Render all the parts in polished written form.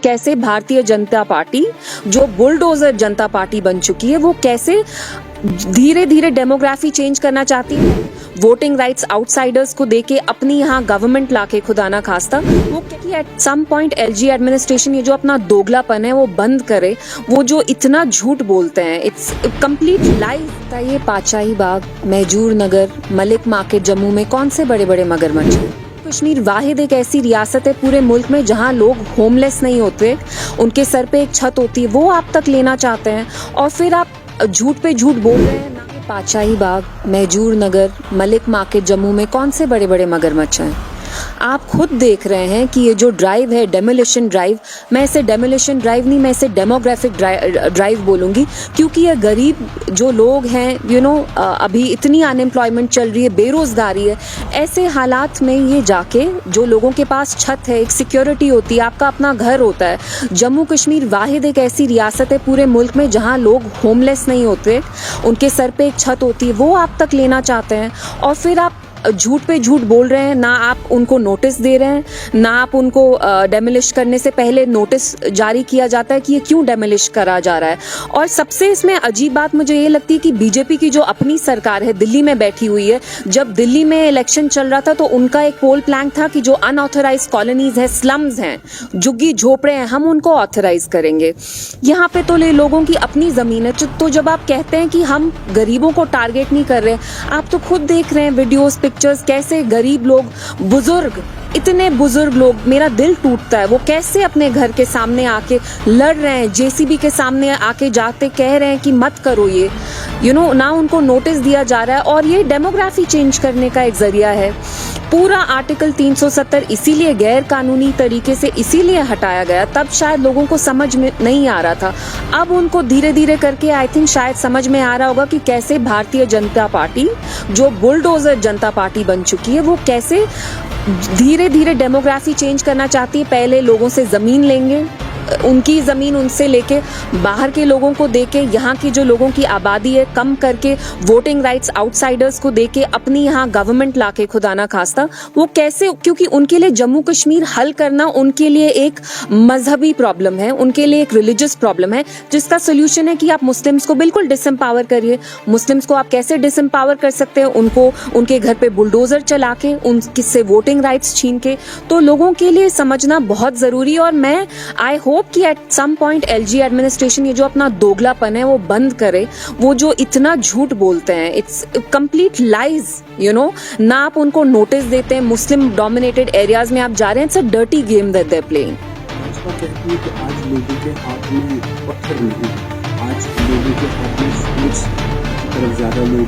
कैसे भारतीय जनता पार्टी जो बुलडोजर जनता पार्टी बन चुकी है वो कैसे धीरे धीरे डेमोग्राफी चेंज करना चाहती है, वोटिंग राइट्स आउटसाइडर्स को देके अपनी यहाँ गवर्नमेंट लाके खुदा ना खास्ता वो कि at some point LG administration ये जो अपना दोगलापन है वो बंद करे, वो जो इतना झूठ बोलते हैं इट्स कंप्लीट लाइफ। ये पाचाही बाग, महजूर नगर, मलिक मार्केट जम्मू में कौन से बड़े बड़े मगरमच्छ हैं? कश्मीर वाहिद एक ऐसी रियासत है पूरे मुल्क में जहां लोग होमलेस नहीं होते, उनके सर पे एक छत होती है, वो आप तक लेना चाहते हैं और फिर आप झूठ पे झूठ बोल रहे हैं ना। पाचाही बाग, महजूर नगर, मलिक मार्केट जम्मू में कौन से बड़े बड़े मगरमच्छ हैं? आप खुद देख रहे हैं कि ये जो ड्राइव है डेमोलिशन ड्राइव, मैं इसे डेमोलिशन ड्राइव नहीं, मैं इसे डेमोग्राफिक ड्राइव बोलूँगी, क्योंकि ये गरीब जो लोग हैं अभी इतनी अनएम्प्लॉयमेंट चल रही है, बेरोज़गारी है, ऐसे हालात में ये जाके जो लोगों के पास छत है, एक सिक्योरिटी होती है, आपका अपना घर होता है। जम्मू कश्मीर वाहिद एक ऐसी रियासत है पूरे मुल्क में जहाँ लोग होमलेस नहीं होते, उनके सर पे एक छत होती है, वो आप तक लेना चाहते हैं और फिर आप झूठ पे झूठ बोल रहे हैं। ना आप उनको नोटिस दे रहे हैं, ना आप उनको डेमोलिश करने से पहले नोटिस जारी किया जाता है कि ये क्यों डेमोलिश करा जा रहा है। और सबसे इसमें अजीब बात मुझे ये लगती है कि बीजेपी की जो अपनी सरकार है दिल्ली में बैठी हुई है, जब दिल्ली में इलेक्शन चल रहा था तो उनका एक पोल प्लान था कि जो अनऑथराइज कॉलोनीज है, स्लम्स हैं, झुग्गी झोपड़े हैं, हम उनको ऑथराइज करेंगे। यहाँ पे तो लोगों की अपनी जमीन है, तो जब आप कहते हैं कि हम गरीबों को टारगेट नहीं कर रहे, आप तो खुद देख रहे हैं वीडियोस पिक्चर्स कैसे गरीब लोग, बुजुर्ग, इतने बुजुर्ग लोग, मेरा दिल टूटता है, वो कैसे अपने घर के सामने आके लड़ रहे हैं, जेसीबी के सामने आके जाते कह रहे हैं कि मत करो ये, ना उनको नोटिस दिया जा रहा है। और ये डेमोग्राफी चेंज करने का एक जरिया है। पूरा आर्टिकल 370 इसीलिए गैर कानूनी तरीके से इसीलिए हटाया गया, तब शायद लोगों को समझ में नहीं आ रहा था, अब उनको धीरे धीरे करके आई थिंक शायद समझ में आ रहा होगा कि कैसे भारतीय जनता पार्टी जो बुलडोजर जनता पार्टी बन चुकी है वो कैसे धीरे धीरे डेमोग्राफी चेंज करना चाहती है। पहले लोगों से जमीन लेंगे, उनकी ज़मीन उनसे लेके बाहर के लोगों को देके, यहाँ की जो लोगों की आबादी है कम करके, वोटिंग राइट्स आउटसाइडर्स को देके अपनी यहाँ गवर्नमेंट लाके खुदा ना खास्ता वो कैसे, क्योंकि उनके लिए जम्मू कश्मीर हल करना उनके लिए एक मजहबी प्रॉब्लम है, उनके लिए एक रिलीजियस प्रॉब्लम है, जिसका सोल्यूशन है कि आप मुस्लिम्स को बिल्कुल डिसएम्पावर करिए। मुस्लिम्स को आप कैसे डिसएम्पावर कर सकते हैं? उनको उनके घर पे बुलडोजर चला के, उनसे वोटिंग राइट्स छीन के। तो लोगों के लिए समझना बहुत ज़रूरी है और मैं आई होप कि at some point LG administration ये जो अपना दोगलापन है वो बंद करे, वो जो इतना झूठ बोलते हैं, इट्स कंप्लीट लाइज, ना आप उनको नोटिस देते हैं। मुस्लिम डोमिनेटेड एरियाज में आप जा रहे हैं, it's a dirty game that they are playing. Bhajpa कहती है कि आज लोगों के हाथ में पत्थर नहीं, आज लोगों के हाथ में स्पोर्ट्स की तरफ ज्यादा लोग,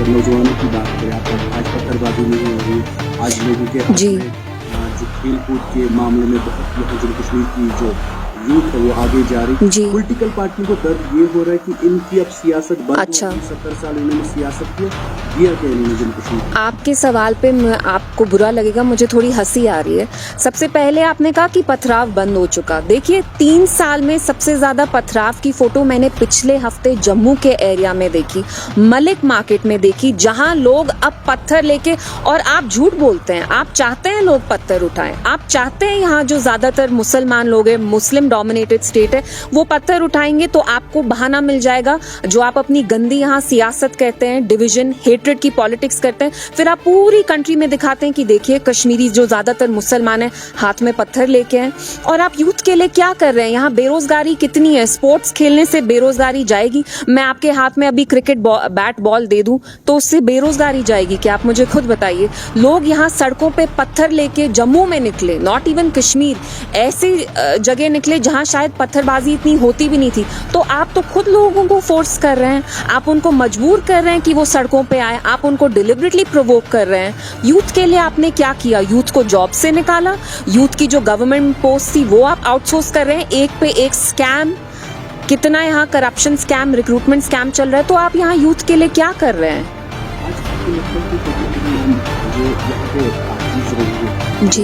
नौजवानों की बात करें आप, आज पत्थरबाजी नहीं हो रही, आज लोगों के हाथ में जो खेल कूद के मामले में बहुत जम्मू कश्मीर की जो यूथ है वो आगे जा रही है। पॉलिटिकल पार्टियों को दर्द ये हो रहा है कि इनकी अब सियासत बंद। अच्छा, 70 साल इन्होंने सियासत किया क्या इन्होंने जम्मू कश्मीर? आपके सवाल पे आपको बुरा लगेगा, मुझे थोड़ी हंसी आ रही है। सबसे पहले आपने कहा कि पथराव बंद हो चुका। देखिए 3 साल में सबसे ज्यादा पथराव की फोटो मैंने पिछले हफ्ते जम्मू के एरिया में देखी, मलिक मार्केट में देखी, जहां लोग अब पत्थर लेके, और आप झूठ बोलते हैं, आप चाहते हैं लोग पत्थर उठाएं, आप चाहते हैं यहाँ जो ज्यादातर मुसलमान लोग हैं, मुस्लिम डोमिनेटेड स्टेट है, वो पत्थर उठाएंगे तो आपको बहाना मिल जाएगा। जो आप अपनी गंदी यहाँ सियासत कहते हैं, डिवीजन, हेट्रेड की पॉलिटिक्स करते हैं, फिर आप पूरी कंट्री में दिखाते हैं कि देखिए कश्मीरी जो ज्यादातर मुसलमान है हाथ में पत्थर लेके हैं। और आप यूथ के लिए क्या कर रहे हैं? यहाँ बेरोजगारी कितनी है, स्पोर्ट्स खेलने से बेरोजगारी जाएगी? मैं आपके हाथ में अभी क्रिकेट बैट बॉल दे दूं तो उससे बेरोजगारी जाएगी क्या? आप मुझे खुद बताइए। लोग यहाँ सड़कों पे पत्थर लेके जम्मू में निकले, नॉट इवन कश्मीर, ऐसी जगह निकले जहां शायद पत्थरबाजी इतनी होती भी नहीं थी। तो आप तो खुद लोगों को फोर्स कर रहे हैं, आप उनको मजबूर कर रहे हैं कि वो सड़कों पे आए, आप उनको डिलिबरेटली प्रोवोक कर रहे हैं। यूथ के लिए आपने क्या किया? यूथ को जॉब से निकाला, यूथ की जो गवर्नमेंट पोस्ट थी वो आप आउटसोर्स कर रहे हैं, एक पे एक स्कैम, कितना यहाँ करप्शन स्कैम, रिक्रूटमेंट स्कैम चल रहा है। तो आप यहाँ यूथ के लिए क्या कर रहे हैं? जी,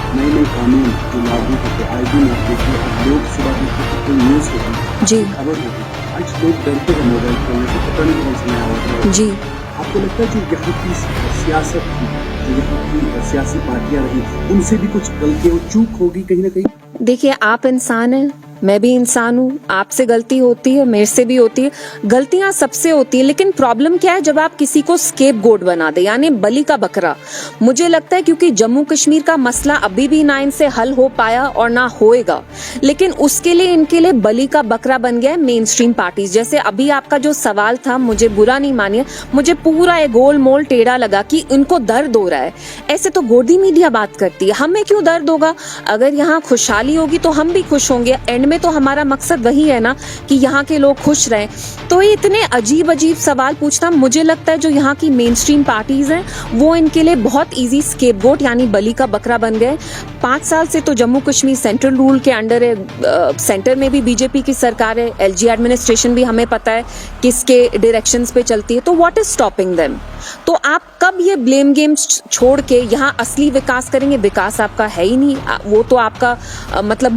नए कानून जो लागू होते आए दिन आप देखिए, लोग सुबह देखते न्यूज़ होती जी, खबर होती, आज लोग डरते हैं मोबाइल खोलने से, पता नहीं कौन सा नया होता है। जी, आप आपको लगता है जो यहाँ की सियासत थी, जो यहाँ की सियासी पार्टियां रही, उनसे भी कुछ गलती और चूक होगी कहीं ना कहीं? देखिए, आप इंसान हैं, मैं भी इंसान हूँ, आपसे गलती होती है, मेरे से भी होती है, गलतियां सबसे होती है। लेकिन प्रॉब्लम क्या है, जब आप किसी को स्केपगोट बना दे, यानी बलि का बकरा। मुझे लगता है क्योंकि जम्मू कश्मीर का मसला अभी भी ना इनसे हल हो पाया और ना होएगा, लेकिन उसके लिए इनके लिए बलि का बकरा बन गया है मेन स्ट्रीम पार्टीज। जैसे अभी आपका जो सवाल था, मुझे बुरा नहीं मानिए, मुझे पूरा ये गोल मोल टेढ़ा लगा कि इनको दर्द हो रहा है। ऐसे तो गोदी मीडिया बात करती है, हमें क्यों दर्द होगा? अगर यहाँ खुशहाली होगी तो हम भी खुश होंगे। एंड में तो हमारा मकसद वही है ना कि यहाँ के लोग खुश रहें। तो ये इतने अजीब अजीब सवाल पूछना, मुझे लगता है जो यहाँ की मेन स्ट्रीम पार्टीज हैं वो इनके लिए बहुत इजी स्केपगोट यानी बलि का बकरा बन गए। 5 साल से तो जम्मू कश्मीर सेंट्रल रूल के अंडर है, सेंटर में भी बीजेपी की सरकार है, एलजी एडमिनिस्ट्रेशन भी हमें पता है किसके डायरेक्शंस पे चलती है। तो व्हाट इज स्टॉपिंग देम? तो आप कब ये ब्लेम गेम्स छोड़ के यहाँ असली विकास करेंगे? विकास आपका है ही नहीं, वो तो आपका मतलब